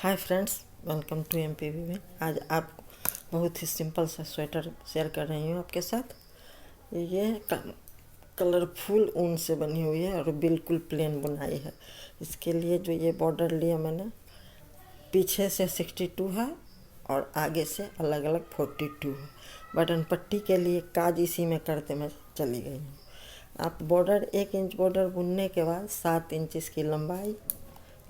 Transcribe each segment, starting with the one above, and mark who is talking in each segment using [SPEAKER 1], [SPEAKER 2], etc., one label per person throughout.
[SPEAKER 1] Hi friends, welcome to MPV में। आज आप बहुत ही सिंपल सा स्वेटर शेयर कर रही हूँ आपके साथ। ये कलरफुल ऊन से बनी हुई है और बिल्कुल प्लेन बुनाई है। इसके लिए जो ये बॉर्डर लिया मैंने, पीछे से 62 है और आगे से अलग अलग 42 है। बटन पट्टी के लिए काज इसी में करते मैं चली गई हूँ। आप बॉर्डर 1 इंच बॉर्डर बुनने के बाद 7 इंच इसकी लंबाई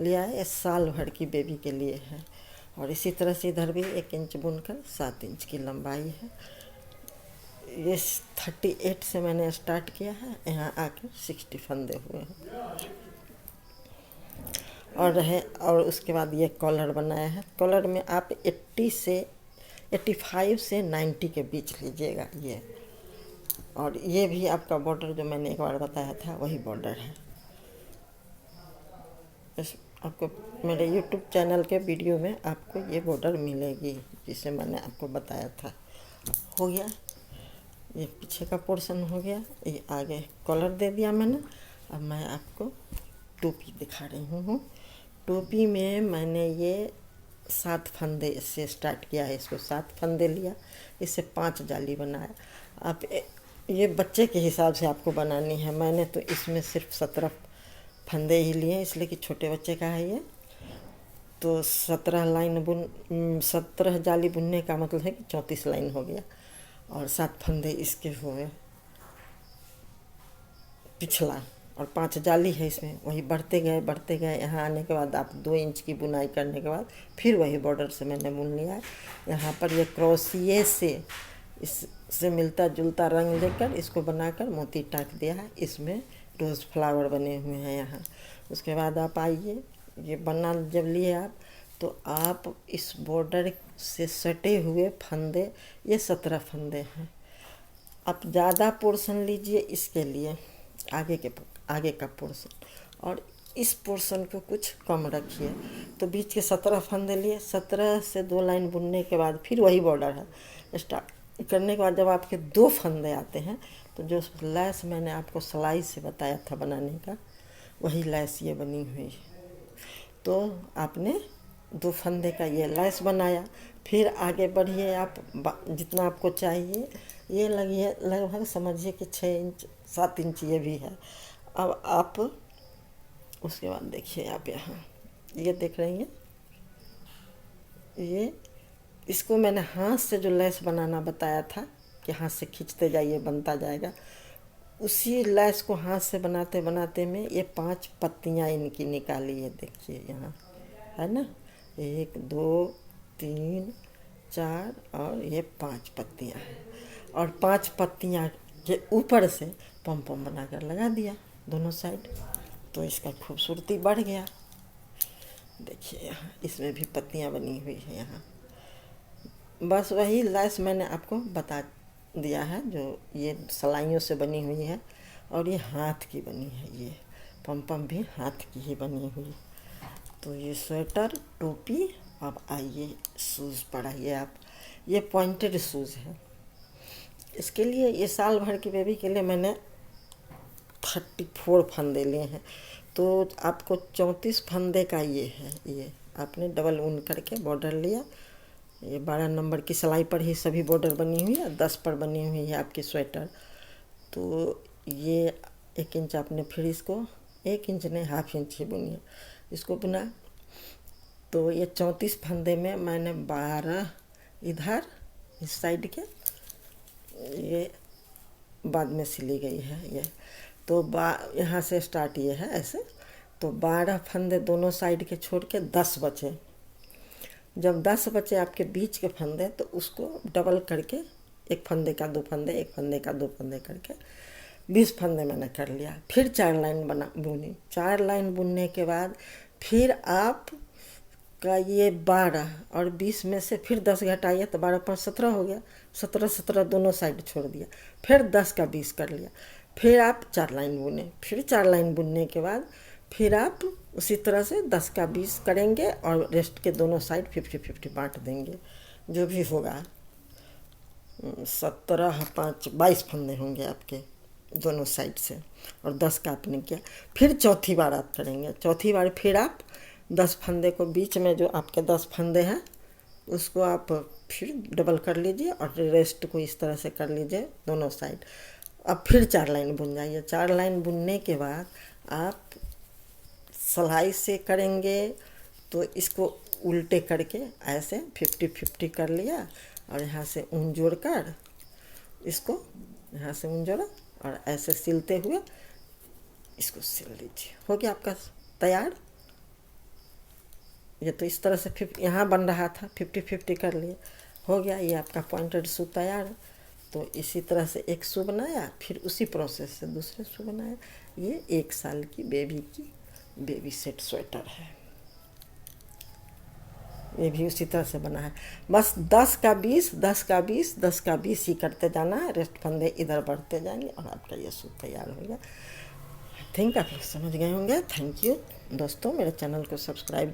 [SPEAKER 1] लिया है। ये साल भर की बेबी के लिए है। और इसी तरह से इधर भी 1 इंच बुनकर 7 इंच की लंबाई है। ये 38 से मैंने स्टार्ट किया है, यहाँ आकर 60 फंदे हुए हैं और उसके बाद ये कॉलर बनाया है। कॉलर में आप 85 से 90 के बीच लीजिएगा ये। और ये भी आपका बॉर्डर जो मैंने एक बार बताया था वही बॉर्डर है। आपको मेरे YouTube चैनल के वीडियो में आपको ये बॉर्डर मिलेगी जिसे मैंने आपको बताया था। हो गया, ये पीछे का पोर्शन हो गया। ये आगे कॉलर दे दिया मैंने। अब मैं आपको टोपी दिखा रही हूँ। टोपी में मैंने ये 7 फंदे से स्टार्ट किया है। इसको 7 फंदे लिया, इससे 5 जाली बनाया। आप ये बच्चे के हिसाब से आपको बनानी है। मैंने तो इसमें सिर्फ 17 फंदे ही लिए, इसलिए कि छोटे बच्चे का है ये। तो 17 जाली बुनने का मतलब है कि 34 लाइन हो गया। और 7 फंदे इसके हुए पिछला, और 5 जाली है इसमें। वही बढ़ते गए। यहाँ आने के बाद आप 2 इंच की बुनाई करने के बाद फिर वही बॉर्डर से मैंने बुन लिया है। यहाँ पर ये क्रोशिये से इससे मिलता जुलता रंग लेकर इसको बनाकर मोती टाँक दिया है। इसमें रोज़ फ्लावर बने हुए हैं यहाँ। उसके बाद आप आइए, ये बना जब लिए आप, तो आप इस बॉर्डर से सटे हुए फंदे, ये 17 फंदे हैं। आप ज़्यादा पोर्शन लीजिए इसके लिए, आगे का पोर्शन, और इस पोर्शन को कुछ कम रखिए। तो बीच के 17 फंदे लिए, 17 से 2 लाइन बुनने के बाद फिर वही बॉर्डर है। स्टार्ट करने के बाद जब आपके 2 फंदे आते हैं तो जो लैस मैंने आपको सिलाई से बताया था बनाने का, वही लैस ये बनी हुई है। तो आपने 2 फंदे का ये लैस बनाया। फिर आगे बढ़िए आप, जितना आपको चाहिए। ये लगभग समझिए कि 6 इंच 7 इंच ये भी है। अब आप उसके बाद देखिए, आप यहाँ ये देख रही हैं, ये इसको मैंने हाथ से जो लैस बनाना बताया था कि हाथ से खींचते जाइए बनता जाएगा, उसी लैस को हाथ से बनाते बनाते में ये 5 पत्तियाँ इनकी निकाली है। देखिए यहाँ है ना, 1 2 3 4 और ये 5 पत्तियाँ हैं। और 5 पत्तियाँ के ऊपर से पम पम बनाकर लगा दिया दोनों साइड, तो इसका खूबसूरती बढ़ गया। देखिए यहाँ इसमें भी पत्तियाँ बनी हुई है। यहाँ बस वही लैस मैंने आपको बता दिया है जो ये सिलाइयों से बनी हुई है। और ये हाथ की बनी है, ये पम पम भी हाथ की ही बनी हुई। तो ये स्वेटर, टोपी। अब आइए शूज़ पढ़ाइए आप। ये पॉइंटेड शूज़ है। इसके लिए ये साल भर की बेबी के लिए मैंने 34 फंदे लिए हैं। तो आपको 34 फंदे का ये है। ये आपने डबल ऊन करके बॉर्डर लिया। ये 12 नंबर की सिलाई पर ही सभी बॉर्डर बनी हुई है, 10 पर बनी हुई है आपकी स्वेटर। तो ये 1 इंच आपने फिर इसको 1 इंच नहीं, ½ इंच ही बुनिए। इसको बुना तो ये 34 फंदे में मैंने 12 इधर इस साइड के, ये बाद में सिली गई है ये। तो यहाँ से स्टार्ट ये है ऐसे। तो 12 फंदे दोनों साइड के छोड़ के 10 बचे। जब 10 बचे आपके बीच के फंदे, तो उसको डबल करके 1 फंदे का 2 फंदे, 1 फंदे का 2 फंदे करके 20 फंदे मैंने कर लिया। फिर 4 लाइन बुनी। 4 लाइन बुनने के बाद फिर आप का ये 12 और 20 में से फिर 10 घटाइए तो 12 5 17 हो गया। 17 दोनों साइड छोड़ दिया। फिर 10 का 20 कर लिया। फिर आप 4 लाइन बुने। फिर 4 लाइन बुनने के बाद फिर आप उसी तरह से 10 का 20 करेंगे और रेस्ट के दोनों साइड 50-50 बांट देंगे। जो भी होगा 17 5 22 फंदे होंगे आपके दोनों साइड से, और 10 का आपने किया। फिर चौथी बार आप करेंगे। चौथी बार फिर आप 10 फंदे को बीच में जो आपके 10 फंदे हैं उसको आप फिर डबल कर लीजिए और रेस्ट को इस तरह से कर लीजिए दोनों साइड। अब फिर 4 लाइन बुन जाइए। 4 लाइन बुनने के बाद आप सिलाई से करेंगे तो इसको उल्टे करके ऐसे 50-50 कर लिया और यहाँ से ऊन जोड़कर इसको यहाँ से ऊन जोड़ा और ऐसे सिलते हुए इसको सिल लीजिए। हो गया आपका तैयार। ये तो इस तरह से यहाँ बन रहा था 50-50 कर लिए, हो गया। ये आपका पॉइंटेड शू तैयार। तो इसी तरह से एक शू बनाया, फिर उसी प्रोसेस से दूसरे शू बनाया। ये 1 साल की बेबी सेट स्वेटर है। ये भी उसी तरह से बना है। बस 10 का 20, 10 का 20, 10 का 20 ही करते जाना है। रेस्ट फंदे इधर बढ़ते जाएंगे और आपका ये सूट तैयार हो गया। आई थिंक आप लोग समझ गए होंगे। थैंक यू दोस्तों, मेरे चैनल को सब्सक्राइब